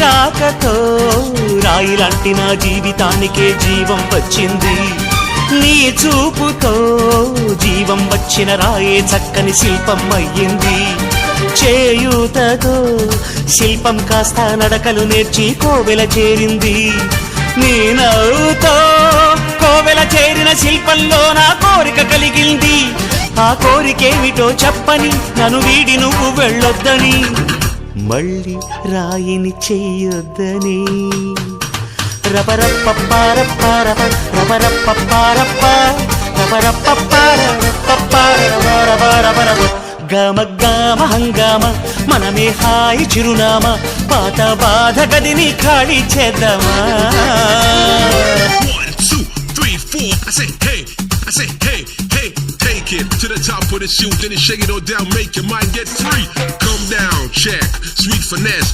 రాకతో రాయిలాంటి నా జీవితానికే జీవం వచ్చింది. నీ చూపుతో జీవం వచ్చిన రాయే చక్కని శిల్పం అయ్యింది. చేయూతతో శిల్పం కాస్త నడకలు నేర్చి కోవెల చేరింది. నీ నవ్వుతో కోవెల చేరిన శిల్పంలో నా కోరిక కలిగింది. ఆ కోరికేమిటో చెప్పని నన్ను వీడి నువ్వు వెళ్ళొద్దని, మళ్ళీ రాయిని చెయ్యొద్దని. రపరప్పపారప్పారప రపరప్పపారప్ప రపరప్పపారపపారపపారపపారపపారప గమ గమ హంగామ మనమే హాయి చిరునామా, పాత బాధ గదిని ఖాళీ చేద్దామా. 1 2 3 4 I say hey, I say hey, hey, take it to the top of the shoot, then you shake it all down, make your mind get free. Come down, check, sweet finesse.